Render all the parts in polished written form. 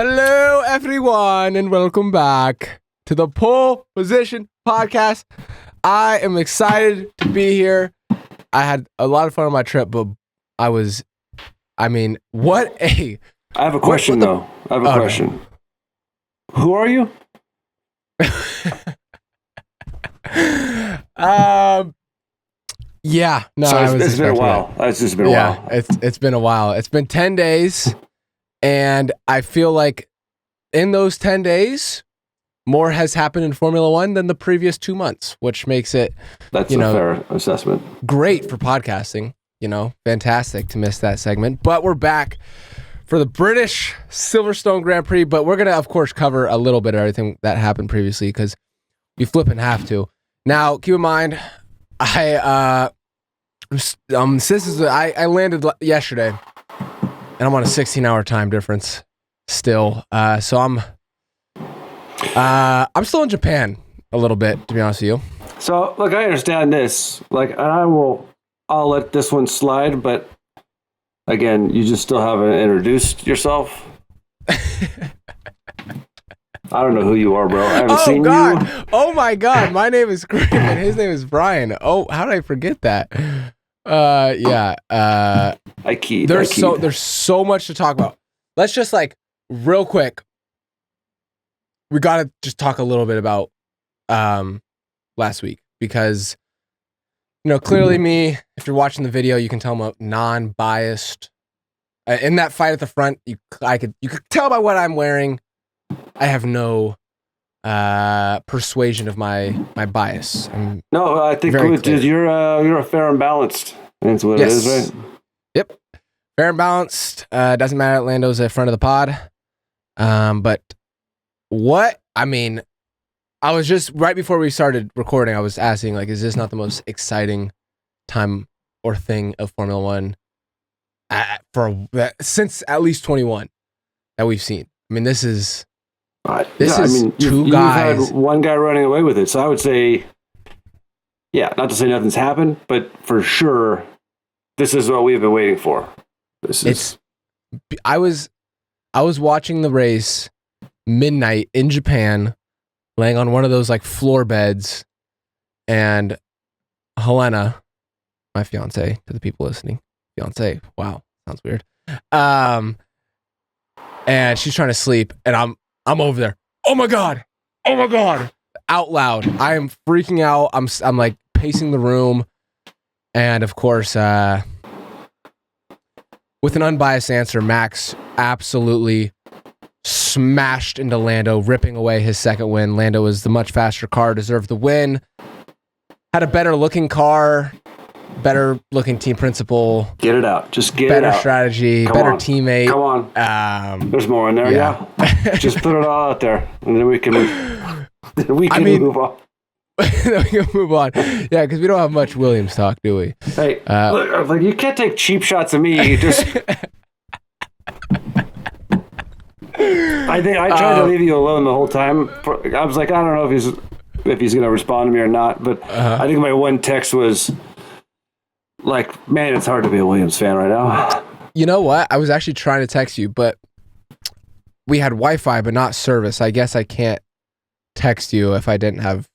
Hello, everyone, and welcome back to the Pole Position Podcast. I am excited to be here. I had a lot of fun on my trip, but what a... I have a question, though. I have a question. No. Who are you? Yeah. No, so it's been a while. It's just been a while. It's been a while. It's been 10 days, and I feel like in those 10 days, more has happened in Formula One than the previous 2 months, which makes it, that's a fair assessment. Great for podcasting. Fantastic to miss that segment. But we're back for the British Silverstone Grand Prix, but we're going to, of course, cover a little bit of everything that happened previously because we flipping have to. Now, keep in mind, I landed yesterday, and I'm on a 16-hour time difference still. So I'm still in Japan a little bit, to be honest with you. So, look, I understand this. I'll let this one slide, but again, you just still haven't introduced yourself. I don't know who you are, bro. I haven't seen you. Oh my God. My name is Graham and his name is Brian. Oh, how did I forget that? Yeah. I keyed. There's so much to talk about. Let's just real quick. We got to just talk a little bit about last week because clearly me, if you're watching the video, you can tell I'm a non-biased. In that fight at the front, you could tell by what I'm wearing. I have no persuasion of my bias. No, I think you're a fair and balanced. That's what it is, right? Yep, fair and balanced. Doesn't matter that Lando's at front of the pod. But I was just right before we started recording. I was asking, is this not the most exciting time or thing of Formula One since at least 21 that we've seen? I mean, this is. Two guys. You've had one guy running away with it, so I would say, not to say nothing's happened, but for sure, this is what we've been waiting for. I was watching the race midnight in Japan, laying on one of those floor beds, and Helena, my fiance, to the people listening, wow, sounds weird. And she's trying to sleep, and I'm over there. Oh my God. Out loud. I am freaking out. I'm pacing the room. And of course, with an unbiased answer, Max absolutely smashed into Lando, ripping away his second win. Lando was the much faster car, deserved the win. Had a better looking car, better looking team principal. Get it out. Just get it out. Better strategy, better teammate. Come on. There's more in there, yeah. Just put it all out there, and then we can move on. Then we can move on. Yeah, because we don't have much Williams talk, do we? Hey, look, you can't take cheap shots of me. You just. I tried to leave you alone the whole time. I was like, I don't know if he's going to respond to me or not, but I think my one text was. Man, it's hard to be a Williams fan right now. You know what? I was actually trying to text you, but we had Wi-Fi, but not service. I guess I can't text you if I didn't have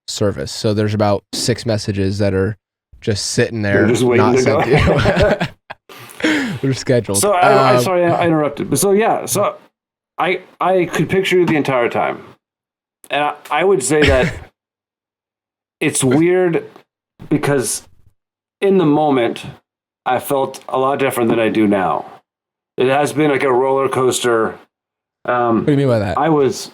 service. So there's about 6 messages that are just sitting there. They're just waiting to go. They're scheduled. So I'm sorry I interrupted. But so I could picture you the entire time. And I would say that it's weird because in the moment, I felt a lot different than I do now. It has been like a roller coaster. What do you mean by that? I was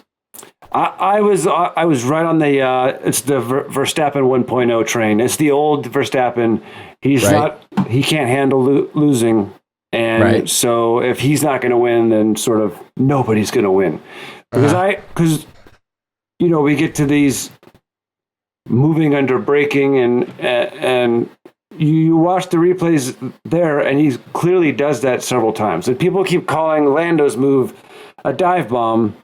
right on the it's the Verstappen 1.0 train. It's the old Verstappen. He can't handle losing, and so if he's not going to win, then sort of nobody's going to win. Because we get to these moving under braking and you watch the replays there, and he clearly does that several times. And people keep calling Lando's move a dive bomb.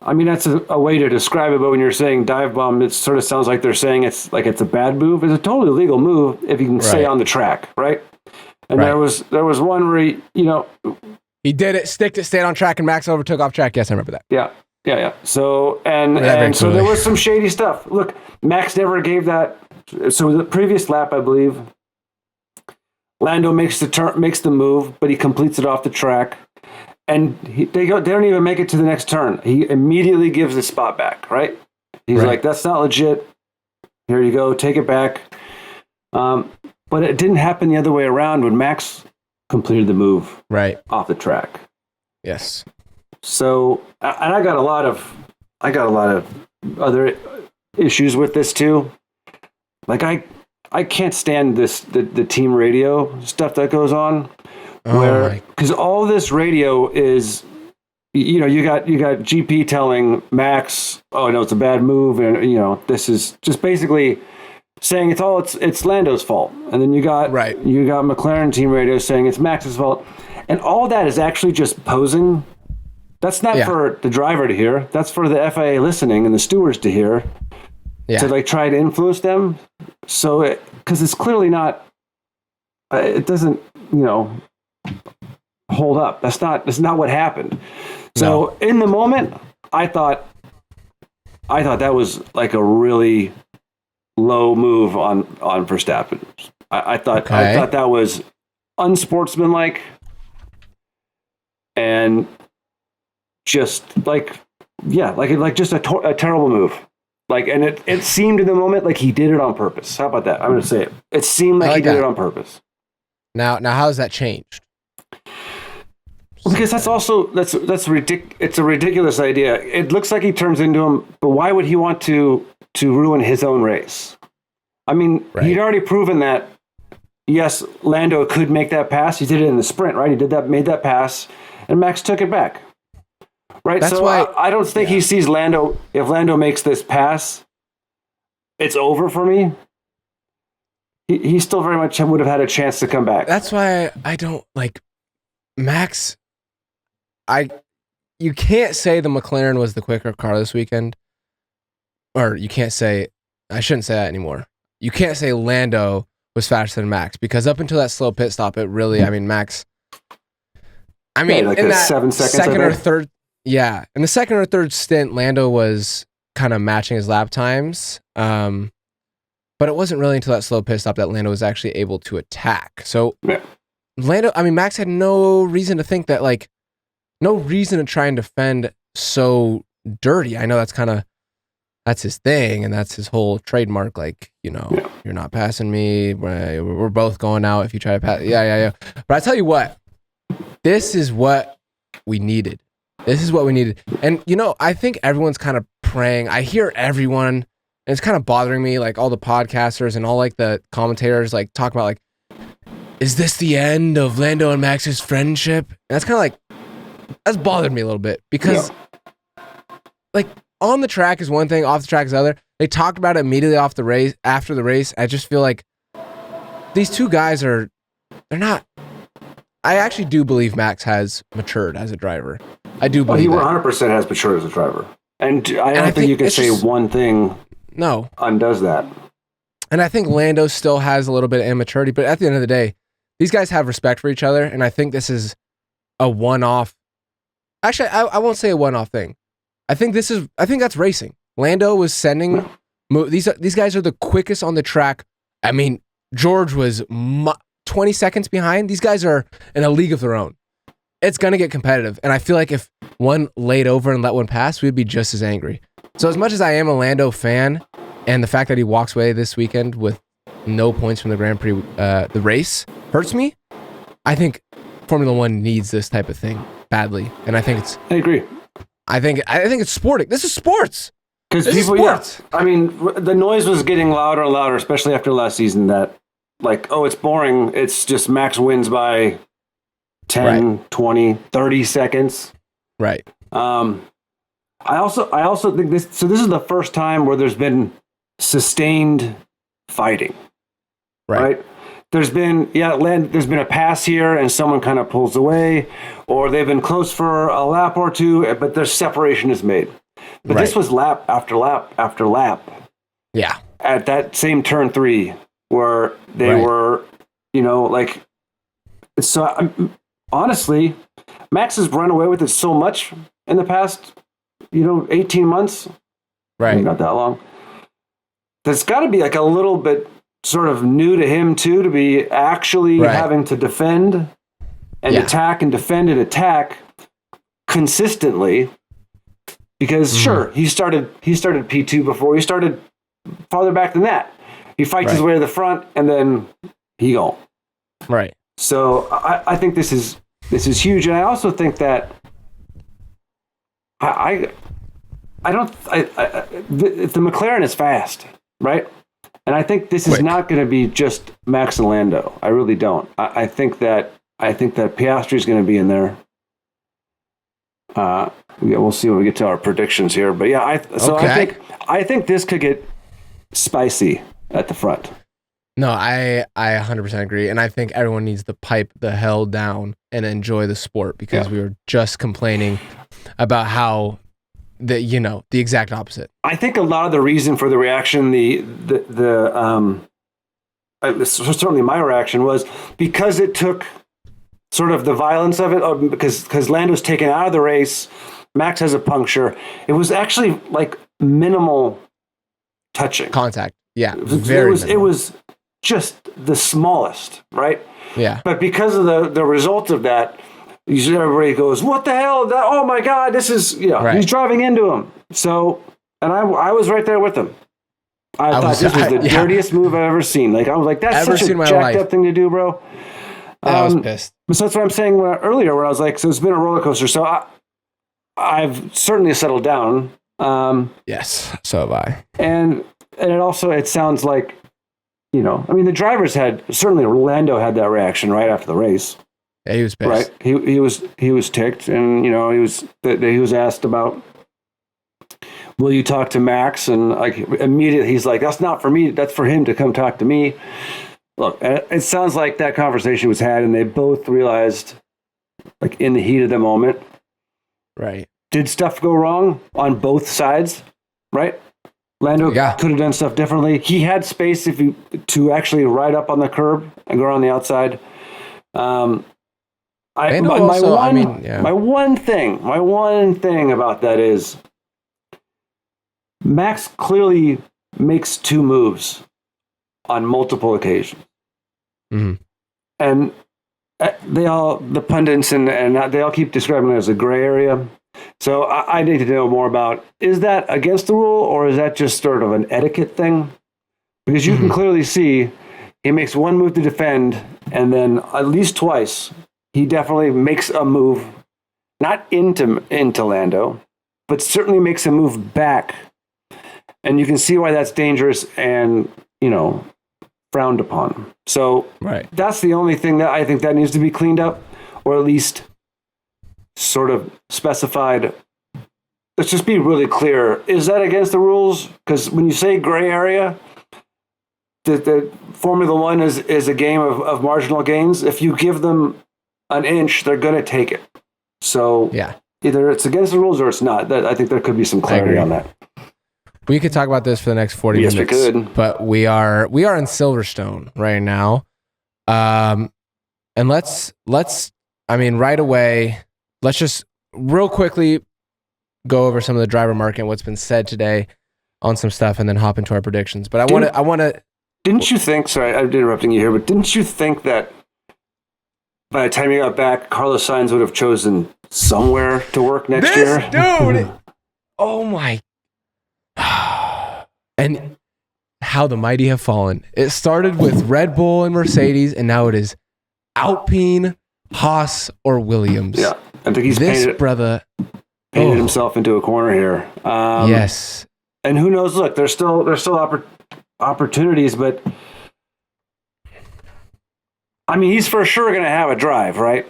I mean, that's a way to describe it, but when you're saying dive bomb, it sort of sounds like they're saying it's a bad move. It's a totally legal move if you can stay on the track, right? And there was one where He did it, sticked it, stayed on track, and Max overtook off track. Yes, I remember that. Yeah. So and so there was some shady stuff. Look, Max never gave that. So the previous lap, I believe, Lando makes the move, but he completes it off the track, and they don't even make it to the next turn. He immediately gives the spot back. Right? He's like, "That's not legit. Here you go, take it back." But it didn't happen the other way around when Max completed the move off the track. Yes. So, and I got a lot of other issues with this too. Like I can't stand the team radio stuff that goes on, because all this radio is, you got GP telling Max, "Oh no, it's a bad move," and this is just basically saying it's Lando's fault, and then you got McLaren team radio saying it's Max's fault, and all that is actually just posing. That's not for the driver to hear. That's for the FIA listening and the stewards to hear. To like try to influence them. So because it's clearly not. It doesn't hold up. That's not what happened. So in the moment, I thought that was like a really low move on Verstappen. I thought that was unsportsmanlike and just just a terrible move. Like, and it seemed in the moment like he did it on purpose. How about that? I'm going to say it. It seemed like he did it on purpose. Now how has that changed? Because that's ridiculous. It's a ridiculous idea. It looks like he turns into him, but why would he want to ruin his own race? I mean, he'd already proven that, yes, Lando could make that pass. He did it in the sprint, right? Made that pass, and Max took it back. Right, that's why I don't think he sees Lando. If Lando makes this pass, it's over for me. He still very much would have had a chance to come back. That's why I don't like Max. You can't say the McLaren was the quicker car this weekend, or you can't say. I shouldn't say that anymore. You can't say Lando was faster than Max, because up until that slow pit stop, it really. I mean, Max. I mean, like in that 7 seconds, second or third. Yeah, in the second or third stint, Lando was kind of matching his lap times, but it wasn't really until that slow pit stop that Lando was actually able to attack. So, Max had no reason to think that, like, no reason to try and defend so dirty. I know that's his thing, and that's his whole trademark. Like, you're not passing me. We're both going out if you try to pass. Yeah. But I tell you what, this is what we needed. And, I think everyone's kind of praying. I hear everyone, and it's kind of bothering me, like all the podcasters and all like the commentators, like talk about like, is this the end of Lando and Max's friendship? And that's kind of like, that's bothered me a little bit, because like on the track is one thing, off the track is the other. They talked about it immediately after the race. I just feel like these two guys they're not. I actually do believe Max has matured as a driver. I do believe he 100% has matured as a driver. And I don't think you can say one thing undoes that. And I think Lando still has a little bit of immaturity, but at the end of the day, these guys have respect for each other, and I think this is a one-off. Actually, I won't say a one-off thing. I think that's racing. Lando was sending these guys are the quickest on the track. I mean, George was 20 seconds behind. These guys are in a league of their own. It's going to get competitive. And I feel like if one laid over and let one pass, we'd be just as angry. So as much as I am a Lando fan, and the fact that he walks away this weekend with no points from the Grand Prix, the race hurts me. I think Formula One needs this type of thing badly. And I agree. I think it's sporting. This is sports. Because people, I mean, the noise was getting louder and louder, especially after last season, that like, oh, it's boring. It's just Max wins by 10, 20, 30 seconds. Right. I also think this is the first time where there's been sustained fighting. Right? There's been a pass here and someone kind of pulls away, or they've been close for a lap or two, but their separation is made. But this was lap after lap after lap. Yeah. At that same turn 3 where they were, like, so honestly, Max has run away with it so much in the past, 18 months. Right. Not that long. That's got to be like a little bit sort of new to him too, to be actually having to defend and attack and defend and attack consistently. Because sure, he started P2 before. He started farther back than that. He fights his way to the front and then he gone. Right. So I think this is huge, and I also think that the McLaren is fast, right? And I think this is not going to be just Max and Lando. I really don't. I think that Piastri is going to be in there. We'll see when we get to our predictions here, but yeah, I think this could get spicy at the front. No, I 100% agree, and I think everyone needs to pipe the hell down and enjoy the sport, because we were just complaining about how the exact opposite. I think a lot of the reason for the reaction, certainly my reaction, was because it took sort of the violence of it, because Lando's taken out of the race, Max has a puncture. It was actually like minimal touching contact. Yeah, it was just the smallest, right? Yeah. But because of the result of that, everybody goes, "What the hell? Oh my God! This is he's driving into him." So, and I was right there with him. I thought this was the dirtiest move I've ever seen. Like I was like, "That's such a jacked up thing to do, bro." I was pissed. So that's what I'm saying earlier, where I was like, "So it's been a roller coaster." So I've certainly settled down. Yes, so have I. And it sounds like, the drivers certainly Lando had that reaction right after the race. Yeah, he was pissed. Right. He was ticked, and he was asked about, will you talk to Max? And like immediately he's like, that's not for me. That's for him to come talk to me. Look, it sounds like that conversation was had, and they both realized, like in the heat of the moment, right? Did stuff go wrong on both sides? Right. Lando could have done stuff differently. He had space to actually ride up on the curb and go around the outside. My one thing about that is Max clearly makes two moves on multiple occasions. Mm-hmm. And the pundits and they all keep describing it as a gray area. So I need to know more about, is that against the rule, or is that just sort of an etiquette thing? Because you can clearly see he makes one move to defend, and then at least twice he definitely makes a move, not into Lando, but certainly makes a move back. And you can see why that's dangerous and, frowned upon. So that's the only thing that I think that needs to be cleaned up, or at least sort of specified. Let's just be really clear. Is that against the rules? Because when you say gray area, the Formula One is a game of marginal gains. If you give them an inch, they're going to take it. So either it's against the rules or it's not. I think there could be some clarity on that. We could talk about this for the next 40 minutes. Yes, we could. But we are in Silverstone right now. And let's right away, let's just real quickly go over some of the driver market and what's been said today on some stuff, and then hop into our predictions. But I want to. Didn't you think? Sorry, I'm interrupting you here, but didn't you think that by the time you got back, Carlos Sainz would have chosen somewhere to work next year? Dude! Oh my! And how the mighty have fallen. It started with Red Bull and Mercedes, and now it is Alpine, Haas, or Williams. Yeah, I think he's painted himself into a corner here. Yes, and who knows? Look, there's still opportunities, but I mean, he's for sure going to have a drive, right?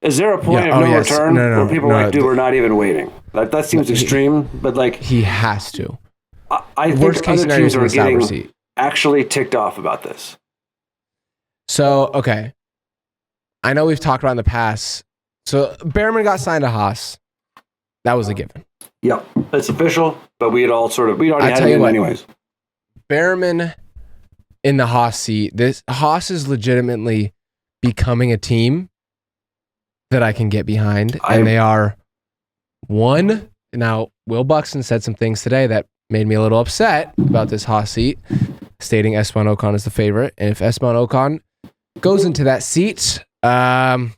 Is there a point of no return where people dude, we're not even waiting? That seems extreme, but like he has to. I think worst case other teams are getting seat. Actually ticked off about this. So, okay. I know we've talked about in the past. So, Behrman got signed to Haas. That was a given. Yep. It's official, but we'd already had it anyways. Behrman in the Haas seat. Haas is legitimately becoming a team that I can get behind, and they are one. Now, Will Buxton said some things today that made me a little upset about this Haas seat, stating Esteban Ocon is the favorite. And if Esteban Ocon goes into that seat, I'm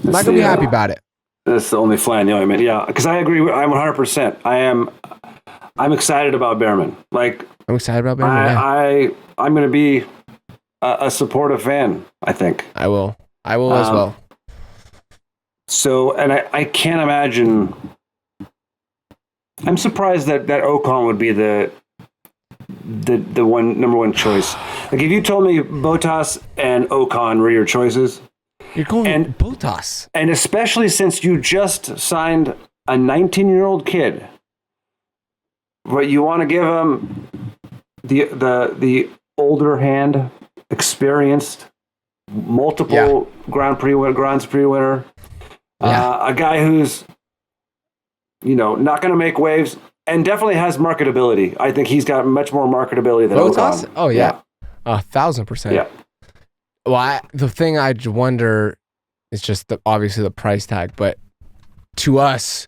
not going to be happy about it. That's the only fly in the ointment. Yeah, because I agree. I'm 100%. I'm excited about Behrman. Like, I'm excited about Behrman. I'm going to be a supportive fan, I think. I will as well. So, and I can't imagine. I'm surprised that Ocon would be the number one choice. Like, if you told me Bottas and Ocon were your choices, you're going Bottas, and especially since you just signed a 19-year-old kid, but you want to give him the older hand, experienced, multiple Grand Prix winner, a guy who's not going to make waves and definitely has marketability. I think he's got much more marketability than Bottas. Oh yeah, 1,000%. Yeah. Well, the thing I wonder is just obviously the price tag, but to us,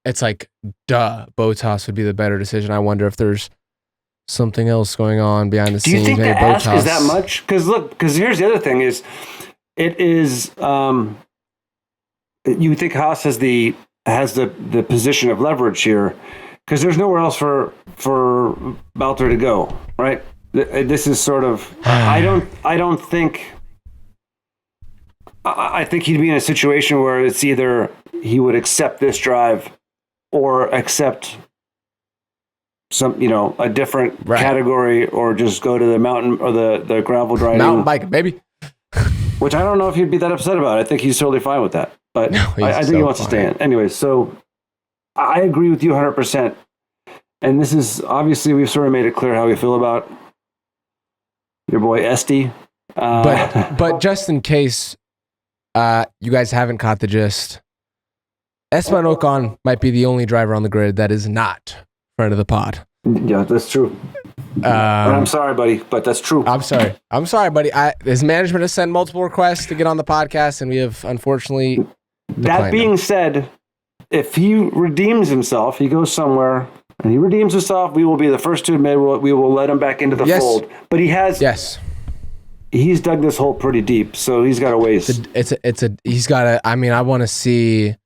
it's like, Bottas would be the better decision. I wonder if there's something else going on behind the scenes. Do you think the ask is that much? Because here's the other thing: you think Haas has the position of leverage here, because there's nowhere else for Valtteri to go, right? This is sort of I think he'd be in a situation where it's either he would accept this drive or accept some a different category, or just go to the mountain or the gravel driving, mountain bike, baby. Which I don't know if he'd be that upset about. I think he's totally fine with that. But no, I think he wants to stay in. Anyway, so I agree with you 100%. And this is, obviously, we've sort of made it clear how we feel about your boy Esty. But just in case you guys haven't caught the gist, Esteban Ocon might be the only driver on the grid that is not friend of the pod. Yeah, that's true. I'm sorry, buddy, but that's true. I'm sorry, buddy. His management has sent multiple requests to get on the podcast, and we have unfortunately declined. That being said, if he redeems himself, he goes somewhere and he redeems himself, we will be the first to admit we will let him back into the fold. But he has, he's dug this hole pretty deep, so he's got a ways. He's got a. I mean, I want to see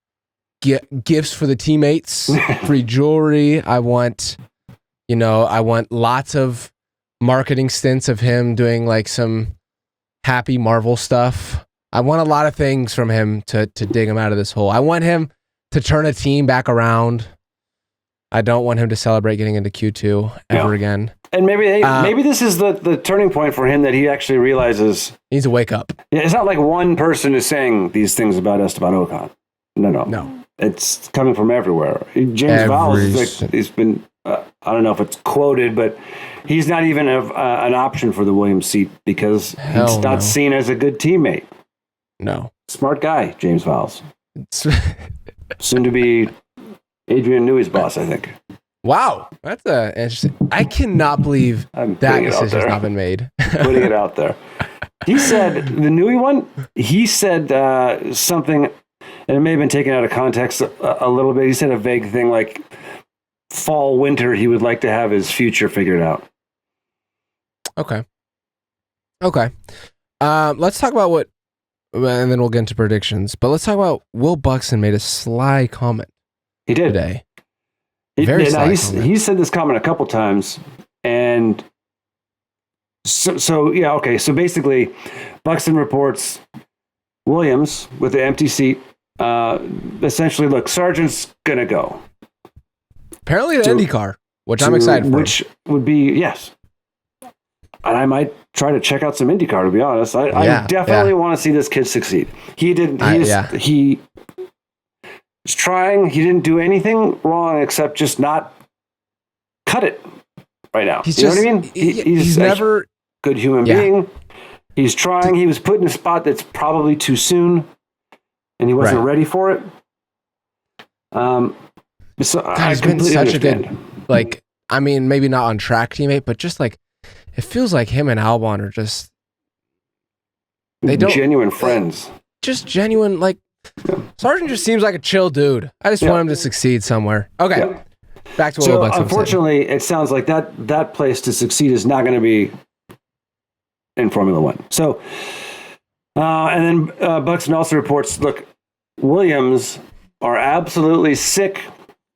gifts for the teammates, free jewelry. I want lots of marketing stints of him doing like some happy Marvel stuff. I want a lot of things from him to dig him out of this hole. I want him to turn a team back around. I don't want him to celebrate getting into Q2 ever again. And maybe this is the turning point for him, that he actually realizes he needs to wake up. It's not like one person is saying these things about Esteban Ocon. No. It's coming from everywhere. James Vowles, he's been, I don't know if it's quoted, but he's not even an option for the Williams seat because he's not seen as a good teammate. No. Smart guy, James Vowles. Soon to be Adrian Newey's boss, I think. Wow. That's interesting. I cannot believe that decision's not been made. Putting it out there. He said, the Newey one, he said something, and it may have been taken out of context a little bit. He said a vague thing like fall, winter, he would like to have his future figured out. Okay. Let's talk about and then we'll get into predictions. But let's talk about Will Buxton made a sly comment. He did today. He said this comment a couple times, and so yeah, okay. So basically, Buxton reports Williams with the empty seat. Essentially, look, Sargent's gonna go. Apparently, the IndyCar, which I'm excited for. Which would be yes. And I might try to check out some IndyCar, to be honest. I definitely want to see this kid succeed. He didn't. He was trying. He didn't do anything wrong except just not cut it right now. You know what I mean? He's never a good human being. He's trying. He was put in a spot that's probably too soon, and he wasn't ready for it. So he's been such a good, maybe not on track teammate, but just like. It feels like him and Albon are just genuine friends. Just genuine, like Sargent just seems like a chill dude. I just want him to succeed somewhere. Okay. Yeah. Back to what so unfortunately, it sounds like that place to succeed is not going to be in Formula One. So, and then Buxton also reports, look, Williams are absolutely sick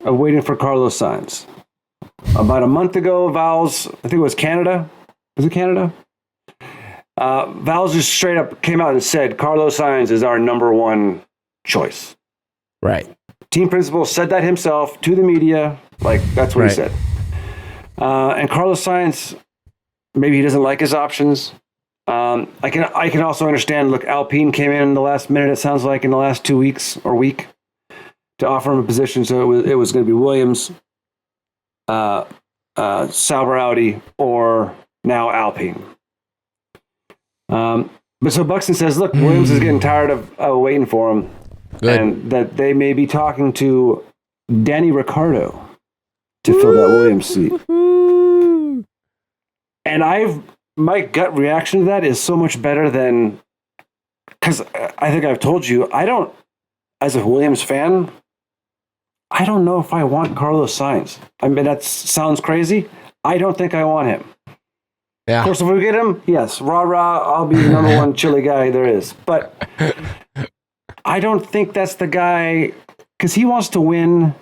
of waiting for Carlos Sainz. About a month ago, Val's, I think it was Canada. Was it Canada? Val's just straight up came out and said, Carlos Sainz is our number one choice. Right. Team principal said that himself to the media. Like, that's what he said. And Carlos Sainz, maybe he doesn't like his options. I can also understand, look, Alpine came in the last minute, it sounds like, in the last 2 weeks or week to offer him a position. So it was going to be Williams, Sauber Audi, or now Alpine. But so Buxton says, look, Williams is getting tired of waiting for him. Good. And that they may be talking to Danny Ricciardo to fill that Williams seat. And my gut reaction to that is so much better than, because I think I've told you, as a Williams fan, I don't know if I want Carlos Sainz. I mean, that sounds crazy. I don't think I want him. Yeah. Of course, if we get him, yes, rah, I'll be the number one chili guy there is. But I don't think that's the guy, because he wants to win.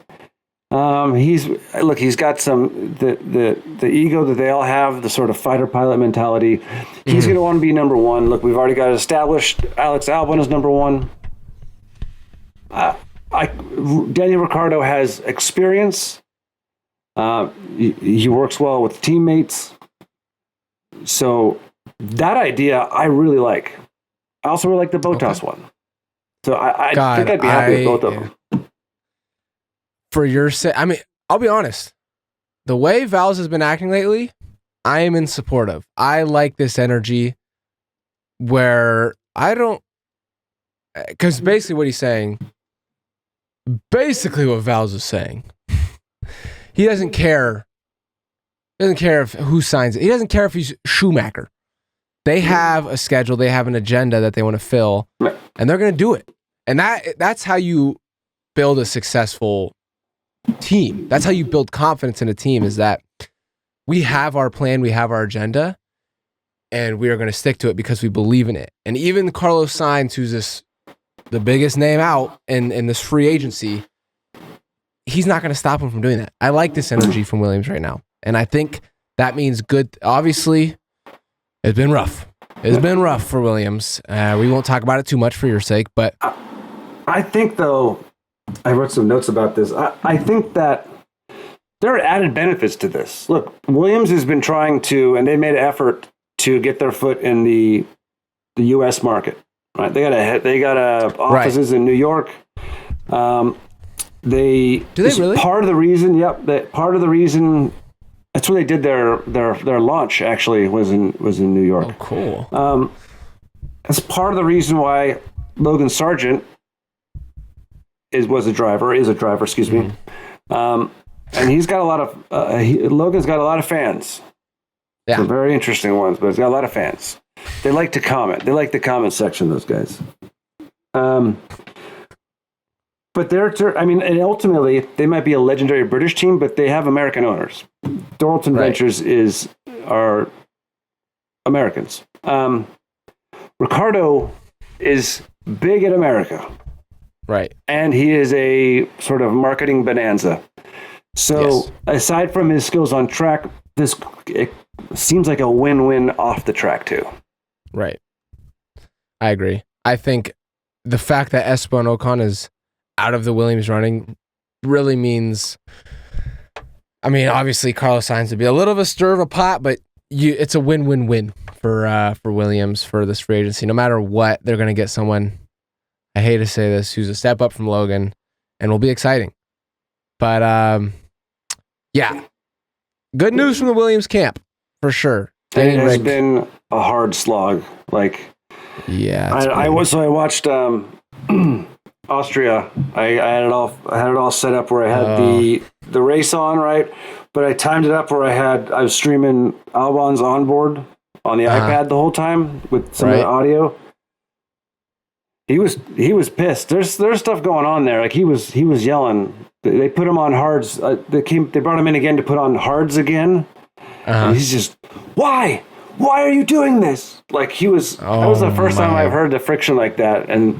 He's got some the ego that they all have, the sort of fighter pilot mentality. He's going to want to be number one. Look, we've already got established Alex Albon as number one. Danny Ricciardo has experience. He works well with teammates. So that idea I really like. I also really like the Bottas one. So I think I'd be happy with both of them. For your sake, I mean, I'll be honest. The way Val's has been acting lately, I am in support of. I like this energy where I don't... Because basically what he's saying, basically what Val's is saying, he doesn't care. He doesn't care if who signs it. He doesn't care if he's Schumacher. They have a schedule. They have an agenda that they want to fill, and they're going to do it. And that's how you build a successful team. That's how you build confidence in a team, is that we have our plan, we have our agenda, and we are going to stick to it because we believe in it. And even Carlos Sainz, who's the biggest name out in this free agency, he's not going to stop him from doing that. I like this energy from Williams right now. And I think that means good. Obviously, it's been rough. It's been rough for Williams. We won't talk about it too much for your sake, but I think, though, I wrote some notes about this. I think that there are added benefits to this. Look, Williams has been trying to, and they made an effort to get their foot in the U.S. market. Right? They got offices in New York. Do they really? Part of the reason, part of the reason. That's where they did their launch. Actually, was in New York. Oh, cool. That's part of the reason why Logan Sargent is a driver. Excuse me. And he's got a lot of. Logan's got a lot of fans. Yeah, some very interesting ones, but he's got a lot of fans. They like to comment. They like the comment section. Those guys. But and ultimately, they might be a legendary British team, but they have American owners. Doralton Ventures are Americans. Ricardo is big in America. Right. And he is a sort of marketing bonanza. So aside from his skills on track, it seems like a win-win off the track too. Right. I agree. I think the fact that Esteban Ocon is out of the Williams running really means, I mean, obviously Carlos Sainz would be a little of a stir of a pot, but it's a win-win-win for Williams for this free agency. No matter what, they're going to get someone, I hate to say this, who's a step up from Logan and will be exciting. But yeah, good news from the Williams camp for sure. It has been a hard slog. Like, yeah, I watched Austria. I had it all set up where I had the race on, right? But I timed it up where I was streaming Albon's onboard on the iPad the whole time with some of the audio. he was pissed. There's stuff going on there. Like he was yelling. They put him on hards. They brought him in again to put on hards again. And he's just, why are you doing this? Like that was the first time I've heard the friction like that. And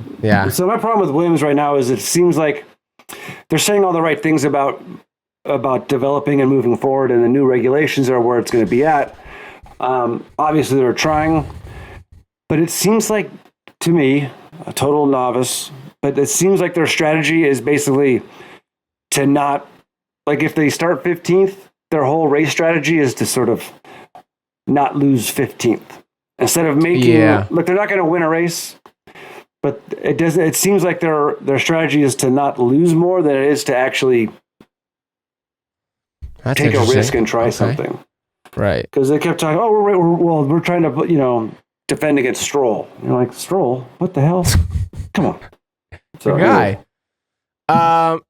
so my problem with Williams right now is it seems like they're saying all the right things about developing and moving forward, and the new regulations are where it's going to be at. Obviously they're trying, but it seems like, to me, a total novice, but it seems like their strategy is basically to not, like if they start 15th, their whole race strategy is to sort of not lose 15th. Instead of making, look, they're not going to win a race, but it seems like their strategy is to not lose more than it is to actually take a risk and try something. Right. Because they kept talking, we're trying to, defend against Stroll. You're like, Stroll? What the hell? Come on. So, guy.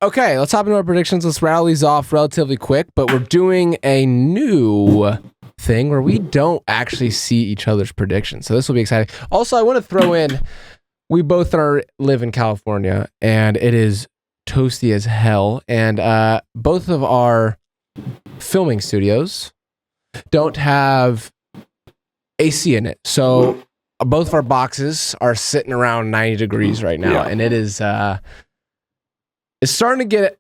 Okay, let's hop into our predictions. Let's rattle these off relatively quick, but we're doing a new thing where we don't actually see each other's predictions. So this will be exciting. Also, I want to throw in, we both live in California, and it is toasty as hell. And both of our filming studios don't have AC in it. So both of our boxes are sitting around 90 degrees right now. And it is, it's starting to get,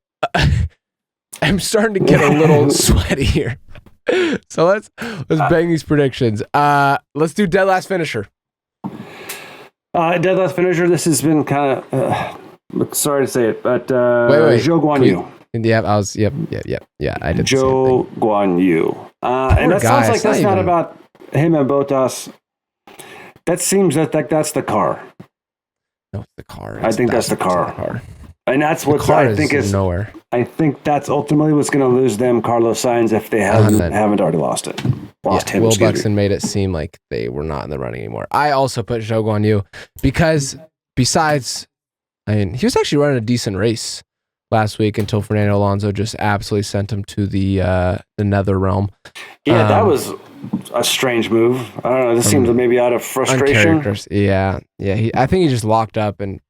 I'm starting to get a little sweaty here. So let's bang these predictions. Let's do dead last finisher. Dead last finisher. This has been kind of, sorry to say it, but wait. Zhou Guan Yu. Yeah, I did. Zhou Guan Yu. And that sounds like that's not about him and Bottas. That seems that that's the car. No, it's the car. I think that's the car. And that's what I think is nowhere. I think that's ultimately what's going to lose them Carlos Sainz if they haven't already lost it. Him. Will Buxton made it seem like they were not in the running anymore. I also put Zhou Guan Yu because besides, he was actually running a decent race last week until Fernando Alonso just absolutely sent him to the nether realm. Yeah, that was a strange move. I don't know. This seems maybe out of frustration. Yeah. I think he just locked up and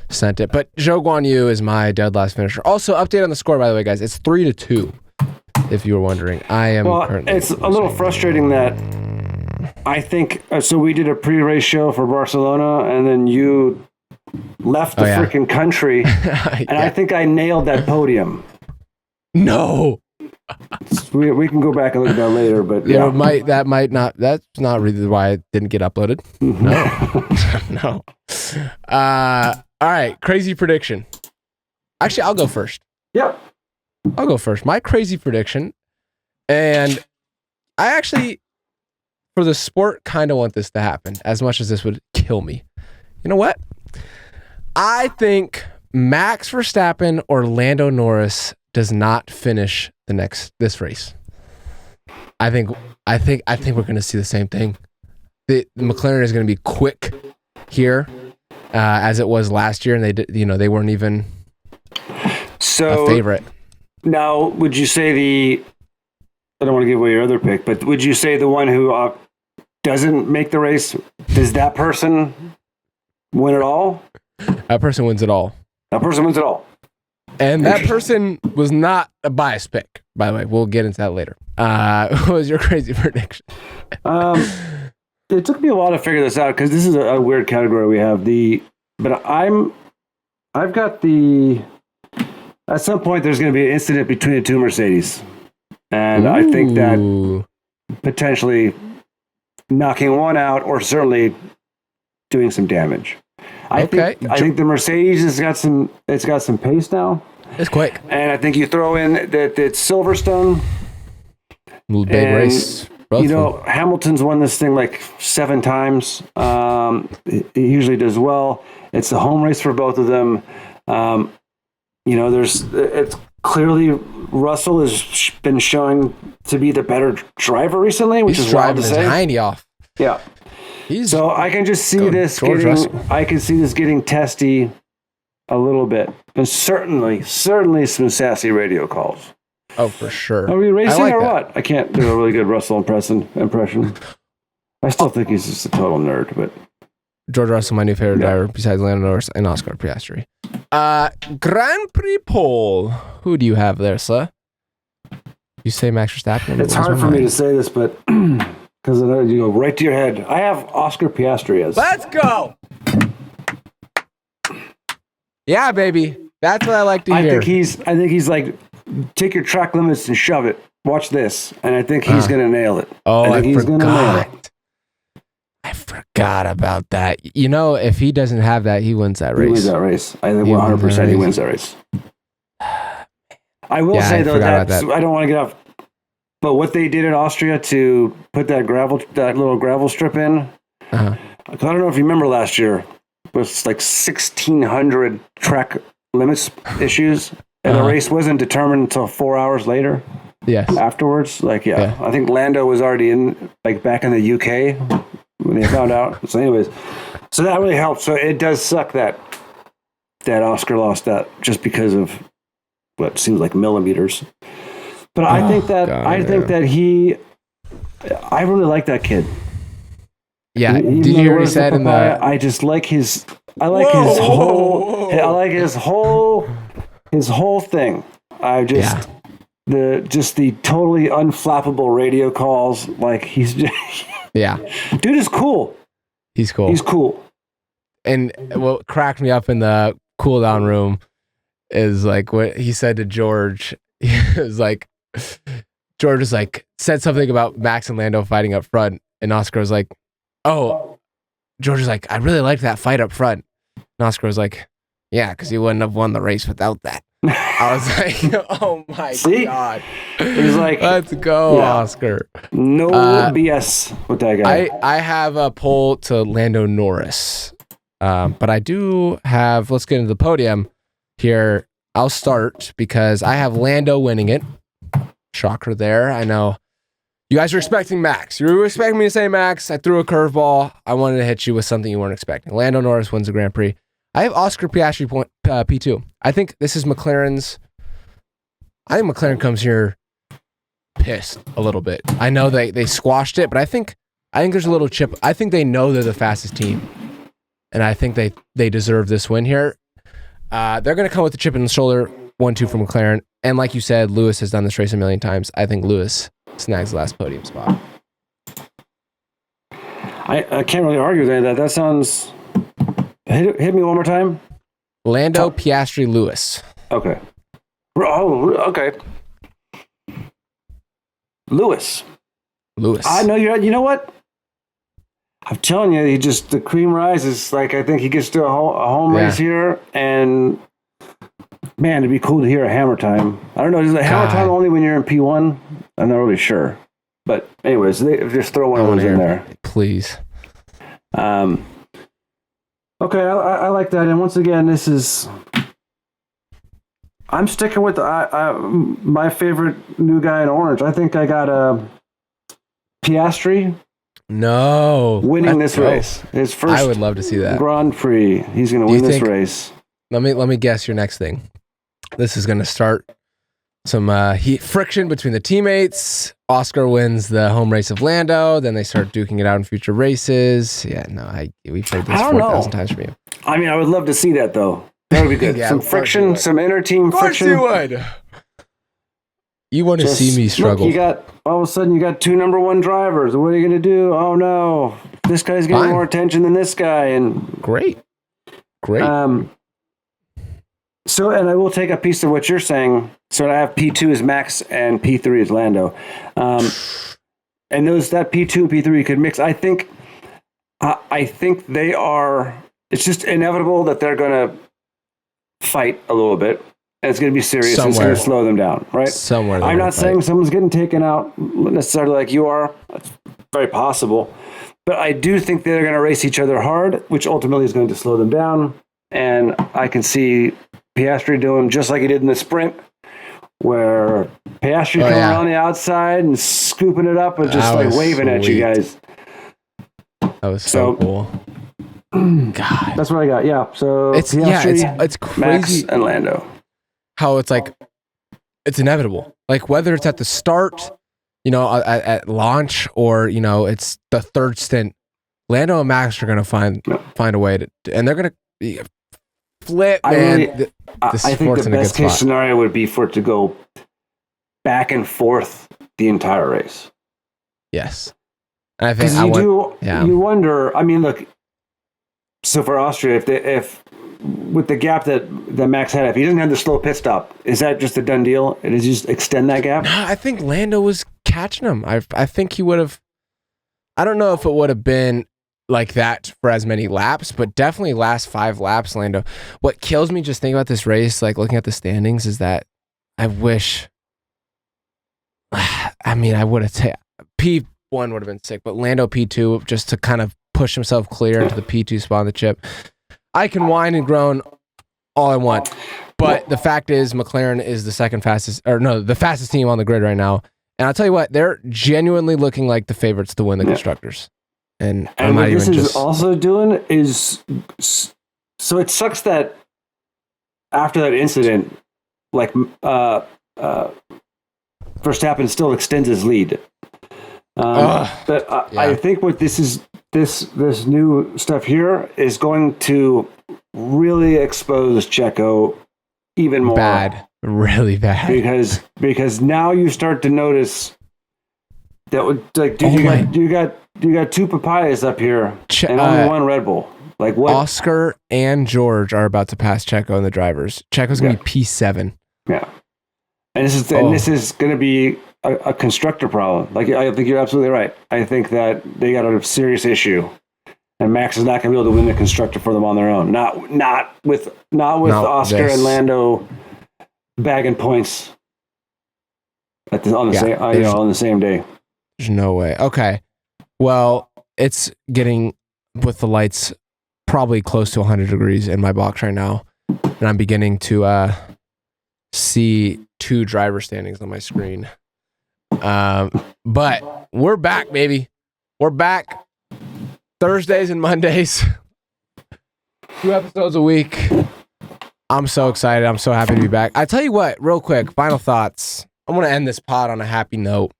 sent it. But Zhou Guan Yu is my dead last finisher. Also, update on the score, by the way, guys. It's 3-2. If you were wondering, I am. Well, it's a little frustrating that I think so. We did a pre-race show for Barcelona, and then you left the freaking country, and I think I nailed that podium. No. We can go back and look at that later, but that's not really why it didn't get uploaded. No. All right, crazy prediction. Actually, I'll go first. Yep. I'll go first. My crazy prediction, and I actually, for the sport, kind of want this to happen as much as this would kill me. You know what? I think Max Verstappen or Lando Norris does not finish this race. I think we're going to see the same thing. The McLaren is going to be quick here, as it was last year, and they weren't even a favorite. Now, would you say I don't want to give away your other pick, but would you say the one who doesn't make the race, does that person win it all? That person wins it all. And that person was not a biased pick, by the way. We'll get into that later. What was your crazy prediction? It took me a while to figure this out because this is a weird category we have. But I've got at some point there's going to be an incident between the two Mercedes. And I think that potentially knocking one out or certainly doing some damage. I think the Mercedes has got some pace now. It's quick. And I think you throw in that it's Silverstone. Big race. Hamilton's won this thing like 7 times. He usually does well. It's a home race for both of them. It's clearly Russell has been showing to be the better driver recently, which is wild to say. He's driving his hiney off. Yeah. So I can just see this getting testy a little bit, and certainly some sassy radio calls. Oh, for sure. Are we racing or what? I can't do a really good Russell impression. I still think he's just a total nerd, but George Russell, my new favorite driver, besides Lando Norris and Oscar Piastri. Grand Prix poll. Who do you have there, sir? You say Max Verstappen? It's hard for me to say this, but because you go right to your head. I have Oscar Piastri as. Let's go. Yeah, baby. That's what I like to hear. I think he's like, take your track limits and shove it. Watch this, and I think he's gonna nail it. Oh, I think he's gonna nail it. I forgot about that. You know, if he doesn't have that, he wins that race. He wins that race. I think 100% he wins that race. I will say though that I don't want to get off. But what they did in Austria to put that little gravel strip in, I don't know if you remember last year, it was like 1,600 track limits issues, and the race wasn't determined until 4 hours later. Yes. Afterwards, I think Lando was already in, like back in the UK when they found out. So, anyways, that really helped. So it does suck that Oscar lost that just because of what seems like millimeters. But I think that I really like that kid. Yeah. Did you hear what he said in the? I just like his. I like his whole thing. I just the totally unflappable radio calls. Like he's just dude is cool. He's cool. He's cool. And what cracked me up in the cool down room is like what he said to George. He was like, George was like, said something about Max and Lando fighting up front, and Oscar was like, oh, George was like, I really liked that fight up front. And Oscar was like, yeah, because he wouldn't have won the race without that. I was like, oh my God. He's like, let's go, Oscar. No BS with that guy. I have a poll to Lando Norris, but I do have, let's get into the podium here. I'll start because I have Lando winning it. Shocker there. I know you guys were expecting Max. You were expecting me to say Max. I threw a curveball. I wanted to hit you with something you weren't expecting. Lando Norris wins the Grand Prix. I have Oscar Piastri P2. I think this is McLaren's. I think McLaren comes here pissed a little bit. I know they squashed it, but I think there's a little chip. I think they know they're the fastest team, and I think they deserve this win here. They're going to come with the chip in the shoulder, 1-2 from McLaren. And like you said, Lewis has done this race a million times. I think Lewis snags the last podium spot. I can't really argue with that. That sounds... Hit me one more time. Lando, Piastri, Lewis. Okay. Oh, okay. Lewis. I know you're... You know what? I'm telling you, the cream rises. Like, I think he gets to a home race here, and man, it'd be cool to hear a hammer time. I don't know, is it hammer time only when you're in P1? I'm not really sure. But anyways, they just throw one of those in there. Please. Okay, I like that. And once again, this is... I'm sticking with my favorite new guy in orange. I think I got a Piastri. No, winning this race. His first. I would love to see that Grand Prix. He's going to win this race. Let me guess your next thing. This is going to start some friction between the teammates. Oscar wins the home race of Lando. Then they start duking it out in future races. Yeah, no, we've played this 4,000 times from you. I mean, I would love to see that though. That would be good. Some friction, some inter-team friction. Of course you would. You want to see me struggle. Look, all of a sudden you got two number one drivers. What are you going to do? Oh no, this guy's getting more attention than this guy. And great. So, and I will take a piece of what you're saying. So I have P2 is Max and P3 is Lando. And that P2 and P3 could mix. I think they are, it's just inevitable that they're going to fight a little bit. And it's going to be serious. It's going to slow them down, right? I'm not saying someone's getting taken out necessarily like you are. That's very possible. But I do think they're going to race each other hard, which ultimately is going to slow them down. And I can see Piastri doing just like he did in the sprint, where Piastri coming around the outside and scooping it up and just like waving at you guys. That was so cool. God, that's what I got. Yeah. So it's Piastri, it's crazy. Max and Lando. How it's like, it's inevitable. Like whether it's at the start, at launch, or it's the third stint, Lando and Max are gonna find a way to, and they're gonna flip. Man, I think the best case scenario would be for it to go back and forth the entire race. Yes, I think you wonder. I mean, look. So for Austria, if with the gap that Max had, if he doesn't have the slow pit stop, is that just a done deal? And does he just extend that gap? No, I think Lando was catching him. I think he would have. I don't know if it would have been like that for as many laps, but definitely last 5 laps, Lando. What kills me just thinking about this race, like looking at the standings, is that I wish. I mean, I would have taken P1 would have been sick, but Lando P2 just to kind of push himself clear into the P2 spot on the chip. I can whine and groan all I want, but the fact is McLaren is the the fastest team on the grid right now. And I'll tell you what, they're genuinely looking like the favorites to win the constructors. And what this is also doing is, so it sucks that after that incident, like Verstappen still extends his lead. But I think what this is, this new stuff here is going to really expose Checo even more. Really bad. Because now you start to notice that, like, dude, you got 2 papayas up here and only 1 Red Bull. Like, what? Oscar and George are about to pass Checo in the drivers. Checo's gonna be P7. Yeah, and this is gonna be a constructor problem. Like, I think you're absolutely right. I think that they got a serious issue, and Max is not going to be able to win the constructor for them on their own. Not with Oscar and Lando bagging points on the same day. There's no way. Okay, well, it's getting with the lights probably close to 100 degrees in my box right now, and I'm beginning to see 2 driver standings on my screen. But we're back, baby. We're back Thursdays and Mondays. 2 episodes a week. I'm so excited. I'm so happy to be back. I tell you what, real quick, final thoughts. I'm going to end this pod on a happy note.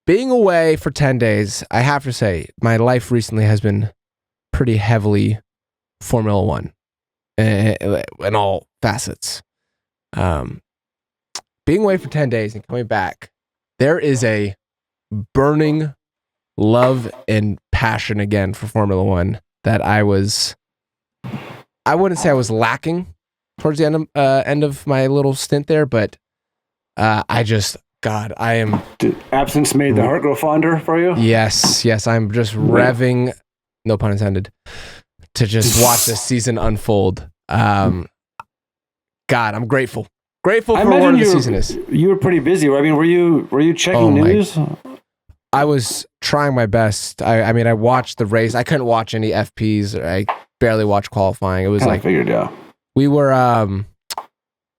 Being away for 10 days, I have to say, my life recently has been pretty heavily Formula One in all facets. Being away for 10 days and coming back, there is a burning love and passion again for Formula One that I wouldn't say I was lacking towards the end of my little stint there, but I am... Absence made the heart grow fonder for you? Yes, I'm just revving, no pun intended, to just watch this season unfold. God, I'm grateful. Grateful for what the season is. You were pretty busy. I mean, were you checking news? I was trying my best. I mean, I watched the race. I couldn't watch any FPs. I barely watched qualifying. It was I figured, yeah. We were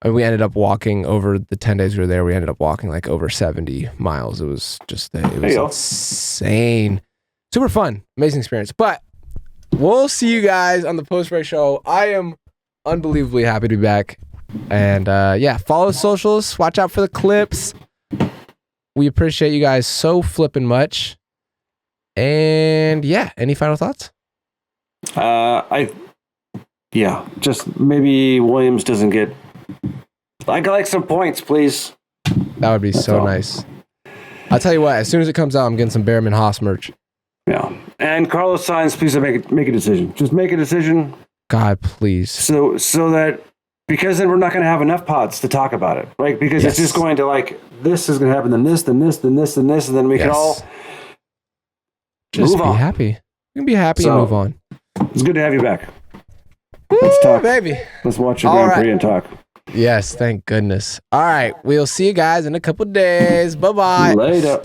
we ended up walking over the 10 days we were there. We ended up walking like over 70 miles. It was just insane. Super fun, amazing experience. But we'll see you guys on the post-race show. I am unbelievably happy to be back. And follow the socials. Watch out for the clips. We appreciate you guys so flipping much. And any final thoughts? Just maybe Williams doesn't get. I'd like some points, please. That would be so nice. I'll tell you what. As soon as it comes out, I'm getting some Behrman Haas merch. Yeah, and Carlos Sainz, please make a decision. Just make a decision. God, please. So that. Because then we're not going to have enough pods to talk about it, right? Because it's just going to this is going to happen, then this, then this, then this, then this, and then we can all just move on. Happy. You can be happy and move on. It's good to have you back. Woo, let's talk, baby. Let's watch your Grand Prix and talk. Yes, thank goodness. All right, we'll see you guys in a couple days. Bye-bye. Later.